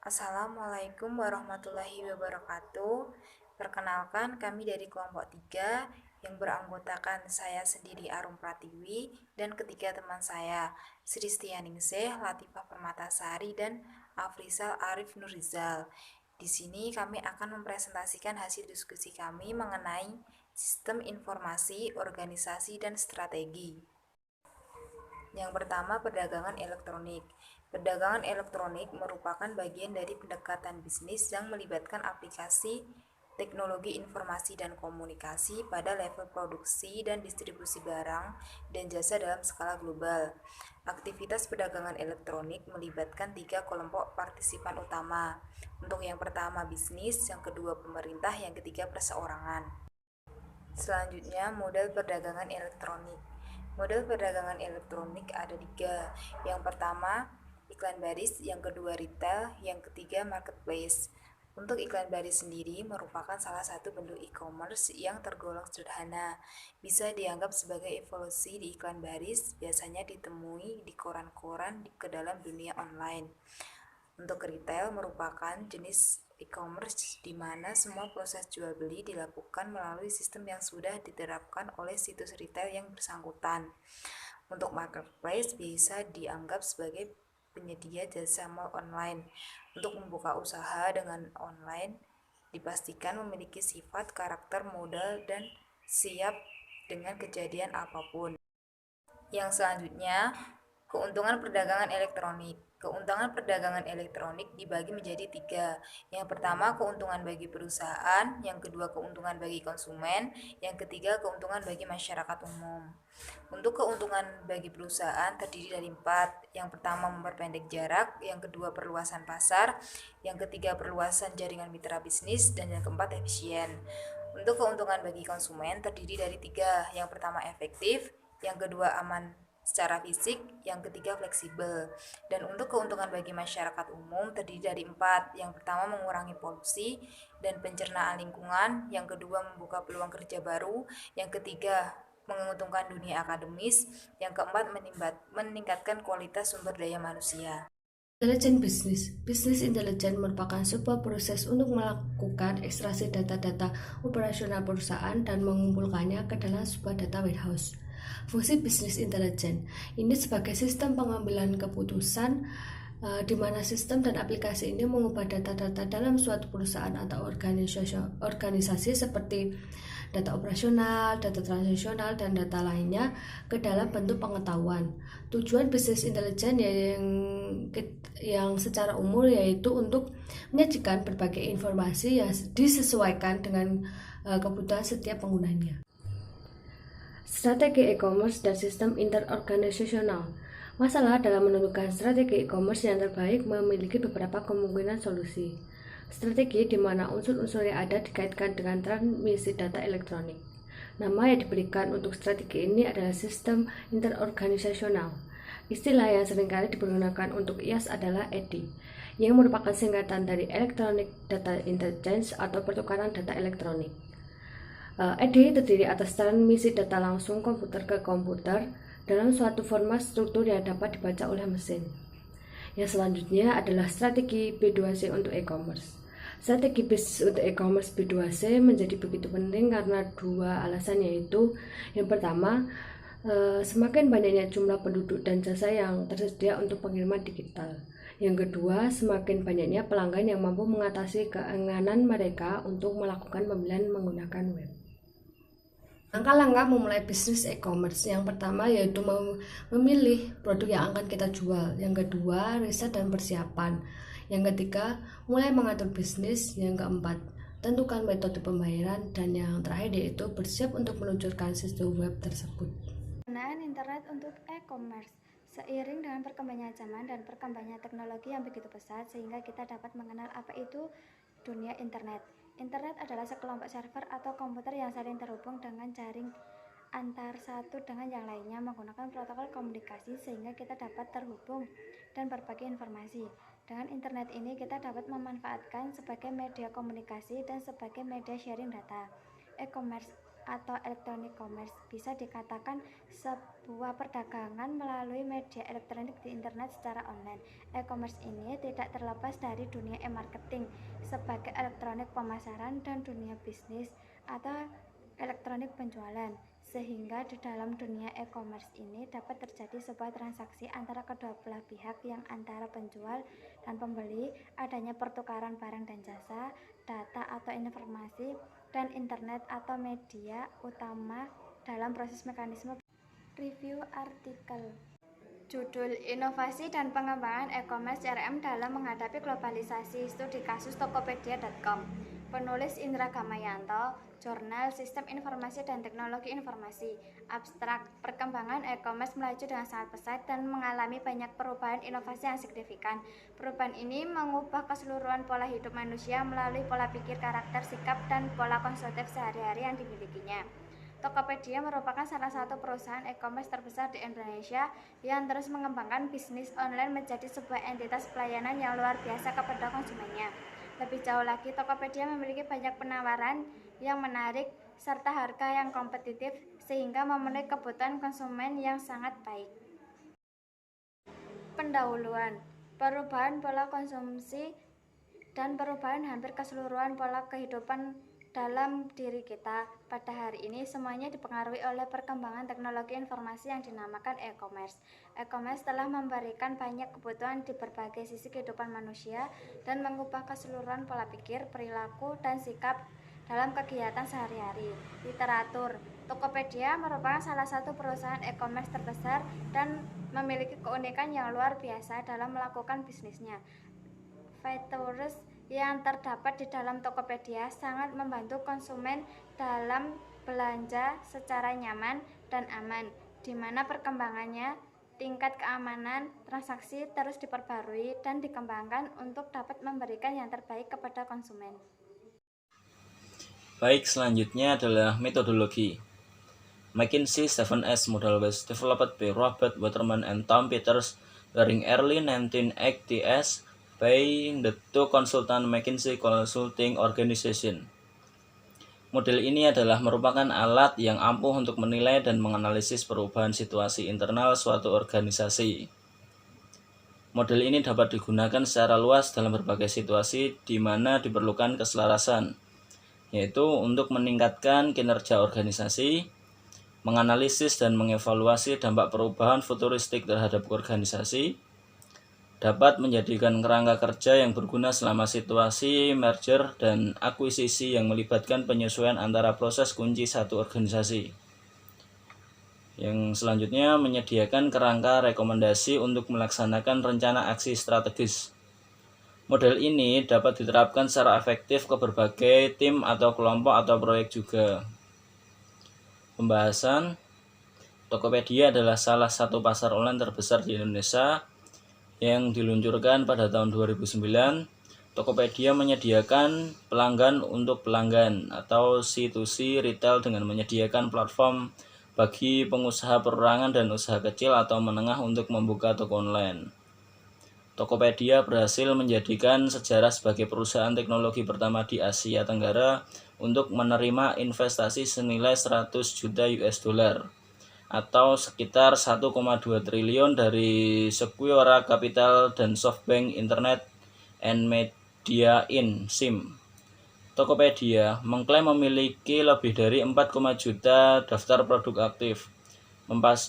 Assalamualaikum warahmatullahi wabarakatuh. Perkenalkan, kami dari kelompok 3 yang beranggotakan saya sendiri Arum Pratiwi dan ketiga teman saya, Sri Stianingsih, Latifah Permatasari, dan Afrizal Arif Nurizal. Di sini kami akan mempresentasikan hasil diskusi kami mengenai sistem informasi, organisasi, dan strategi. Yang pertama, perdagangan elektronik. Perdagangan elektronik merupakan bagian dari pendekatan bisnis yang melibatkan aplikasi teknologi informasi dan komunikasi pada level produksi dan distribusi barang dan jasa dalam skala global. Aktivitas perdagangan elektronik melibatkan 3 kelompok partisipan utama. Untuk yang pertama bisnis, yang kedua pemerintah, yang ketiga perseorangan. Selanjutnya, model perdagangan elektronik. Model perdagangan elektronik ada 3. Yang pertama, iklan baris, yang kedua retail, yang ketiga marketplace. Untuk iklan baris sendiri merupakan salah satu bentuk e-commerce yang tergolong sederhana. Bisa dianggap sebagai evolusi di iklan baris, biasanya ditemui di koran-koran ke dalam dunia online. Untuk retail merupakan jenis e-commerce di mana semua proses jual beli dilakukan melalui sistem yang sudah diterapkan oleh situs retail yang bersangkutan. Untuk marketplace bisa dianggap sebagai penyedia jasa mall online. Untuk membuka usaha dengan online dipastikan memiliki sifat, karakter, modal, dan siap dengan kejadian apapun. Yang selanjutnya, keuntungan perdagangan elektronik. Keuntungan perdagangan elektronik dibagi menjadi 3. Yang pertama, keuntungan bagi perusahaan. Yang kedua, keuntungan bagi konsumen. Yang ketiga, keuntungan bagi masyarakat umum. Untuk keuntungan bagi perusahaan terdiri dari 4. Yang pertama, memperpendek jarak. Yang kedua, perluasan pasar. Yang ketiga, perluasan jaringan mitra bisnis. Dan yang keempat, efisien. Untuk keuntungan bagi konsumen terdiri dari 3. Yang pertama, efektif. Yang kedua, aman secara fisik, yang ketiga fleksibel. Dan untuk keuntungan bagi masyarakat umum terdiri dari 4. Yang pertama, mengurangi polusi dan pencernaan lingkungan. Yang kedua, membuka peluang kerja baru. Yang ketiga, menguntungkan dunia akademis. Yang keempat, meningkatkan kualitas sumber daya manusia. Intelijen bisnis. Bisnis intelijen merupakan sebuah proses untuk melakukan ekstraksi data-data operasional perusahaan dan mengumpulkannya ke dalam sebuah data warehouse. Fungsi bisnis intelijen ini sebagai sistem pengambilan keputusan di mana sistem dan aplikasi ini mengubah data-data dalam suatu perusahaan atau organisasi seperti data operasional, data transaksional, dan data lainnya ke dalam bentuk pengetahuan. Tujuan bisnis intelijen yang secara umum yaitu untuk menyajikan berbagai informasi yang disesuaikan dengan kebutuhan setiap penggunanya. Strategi e-commerce dan sistem interorganisasional. Masalah dalam menentukan strategi e-commerce yang terbaik memiliki beberapa kemungkinan solusi. Strategi di mana unsur-unsur yang ada dikaitkan dengan transmisi data elektronik. Nama yang diberikan untuk strategi ini adalah sistem interorganisasional. Istilah yang seringkali digunakan untuk IaaS adalah EDI, yang merupakan singkatan dari Electronic Data Interchange atau pertukaran data elektronik. EDI terdiri atas transmisi data langsung komputer ke komputer dalam suatu format struktur yang dapat dibaca oleh mesin. Yang selanjutnya adalah strategi B2C untuk e-commerce. Strategi bisnis untuk e-commerce B2C menjadi begitu penting karena 2 alasan, yaitu yang pertama, semakin banyaknya jumlah penduduk dan jasa yang tersedia untuk pengiriman digital. Yang kedua, semakin banyaknya pelanggan yang mampu mengatasi keengganan mereka untuk melakukan pembelian menggunakan web. Langkah-langkah memulai bisnis e-commerce. Yang pertama yaitu memilih produk yang akan kita jual. Yang kedua, riset dan persiapan. Yang ketiga, mulai mengatur bisnis. Yang keempat, tentukan metode pembayaran. Dan yang terakhir yaitu bersiap untuk meluncurkan sistem web tersebut. Penggunaan internet untuk e-commerce. Seiring dengan perkembangan zaman dan perkembangan teknologi yang begitu pesat, sehingga kita dapat mengenal apa itu dunia internet. Internet adalah sekelompok server atau komputer yang saling terhubung dengan jaring antar satu dengan yang lainnya menggunakan protokol komunikasi sehingga kita dapat terhubung dan berbagi informasi. Dengan internet ini kita dapat memanfaatkan sebagai media komunikasi dan sebagai media sharing data. E-commerce atau electronic commerce. Bisa dikatakan sebuah perdagangan melalui media elektronik di internet secara online. E-commerce ini tidak terlepas dari dunia e-marketing sebagai elektronik pemasaran dan dunia bisnis atau elektronik penjualan, sehingga di dalam dunia e-commerce ini dapat terjadi sebuah transaksi antara kedua belah pihak yang antara penjual dan pembeli, adanya pertukaran barang dan jasa, data atau informasi, dan internet atau media utama dalam proses mekanisme review artikel. Judul Inovasi dan Pengembangan E-commerce CRM dalam Menghadapi Globalisasi, Studi Kasus Tokopedia.com. Penulis Indra Gamayanto, Jurnal Sistem Informasi dan Teknologi Informasi. Abstrak, perkembangan e-commerce melaju dengan sangat pesat dan mengalami banyak perubahan inovasi yang signifikan. Perubahan ini mengubah keseluruhan pola hidup manusia melalui pola pikir, karakter, sikap, dan pola konsumtif sehari-hari yang dimilikinya. Tokopedia merupakan salah satu perusahaan e-commerce terbesar di Indonesia yang terus mengembangkan bisnis online menjadi sebuah entitas pelayanan yang luar biasa kepada konsumennya. Lebih jauh lagi, Tokopedia memiliki banyak penawaran yang menarik serta harga yang kompetitif sehingga memenuhi kebutuhan konsumen yang sangat baik. Pendahuluan, perubahan pola konsumsi dan perubahan hampir keseluruhan pola kehidupan dalam diri kita pada hari ini semuanya dipengaruhi oleh perkembangan teknologi informasi yang dinamakan e-commerce. E-commerce telah memberikan banyak kebutuhan di berbagai sisi kehidupan manusia dan mengubah keseluruhan pola pikir, perilaku, dan sikap dalam kegiatan sehari-hari. Literatur, Tokopedia merupakan salah satu perusahaan e-commerce terbesar dan memiliki keunikan yang luar biasa dalam melakukan bisnisnya. Features yang terdapat di dalam Tokopedia sangat membantu konsumen dalam belanja secara nyaman dan aman, di mana perkembangannya, tingkat keamanan transaksi terus diperbarui dan dikembangkan untuk dapat memberikan yang terbaik kepada konsumen. Baik, selanjutnya adalah metodologi. McKinsey 7S model was developed by Robert Waterman and Tom Peters during early 1980s by the two consultant McKinsey Consulting Organization. Model ini adalah merupakan alat yang ampuh untuk menilai dan menganalisis perubahan situasi internal suatu organisasi. Model ini dapat digunakan secara luas dalam berbagai situasi di mana diperlukan keselarasan, yaitu untuk meningkatkan kinerja organisasi, menganalisis dan mengevaluasi dampak perubahan futuristik terhadap organisasi, dapat menjadikan kerangka kerja yang berguna selama situasi merger dan akuisisi yang melibatkan penyesuaian antara proses kunci satu organisasi. Yang selanjutnya menyediakan kerangka rekomendasi untuk melaksanakan rencana aksi strategis. Model ini dapat diterapkan secara efektif ke berbagai tim atau kelompok atau proyek juga. Pembahasan, Tokopedia adalah salah satu pasar online terbesar di Indonesia yang diluncurkan pada tahun 2009. Tokopedia menyediakan pelanggan untuk pelanggan atau C2C retail dengan menyediakan platform bagi pengusaha perorangan dan usaha kecil atau menengah untuk membuka toko online. Tokopedia berhasil menjadikan sejarah sebagai perusahaan teknologi pertama di Asia Tenggara untuk menerima investasi senilai 100 juta US dollar atau sekitar 1,2 triliun dari Sequoia Capital dan SoftBank Internet and Media Inc. (SIM). Tokopedia mengklaim memiliki lebih dari 4, juta daftar produk aktif,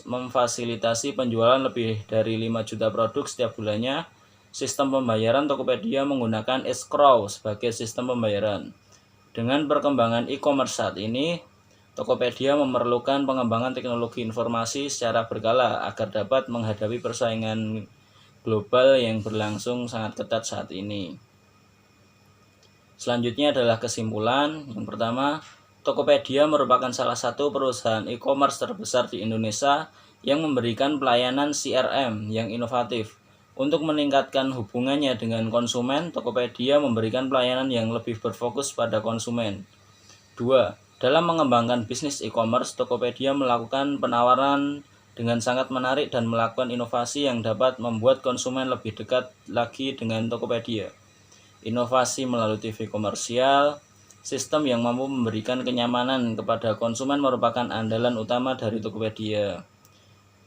memfasilitasi penjualan lebih dari 5 juta produk setiap bulannya. Sistem pembayaran Tokopedia menggunakan escrow sebagai sistem pembayaran. Dengan perkembangan e-commerce saat ini, Tokopedia memerlukan pengembangan teknologi informasi secara berkala agar dapat menghadapi persaingan global yang berlangsung sangat ketat saat ini. Selanjutnya adalah kesimpulan. Yang pertama, Tokopedia merupakan salah satu perusahaan e-commerce terbesar di Indonesia yang memberikan pelayanan CRM yang inovatif. Untuk meningkatkan hubungannya dengan konsumen, Tokopedia memberikan pelayanan yang lebih berfokus pada konsumen. 2. Dalam mengembangkan bisnis e-commerce, Tokopedia melakukan penawaran dengan sangat menarik dan melakukan inovasi yang dapat membuat konsumen lebih dekat lagi dengan Tokopedia. Inovasi melalui TV komersial, Sistem yang mampu memberikan kenyamanan kepada konsumen merupakan andalan utama dari Tokopedia.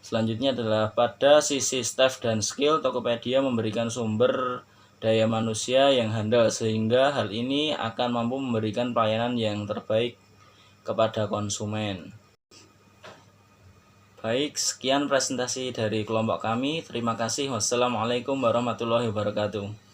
Selanjutnya adalah pada sisi staff dan skill, Tokopedia memberikan sumber daya manusia yang handal sehingga hal ini akan mampu memberikan pelayanan yang terbaik kepada konsumen. Baik, sekian presentasi dari kelompok kami. Terima kasih. Wassalamualaikum warahmatullahi wabarakatuh.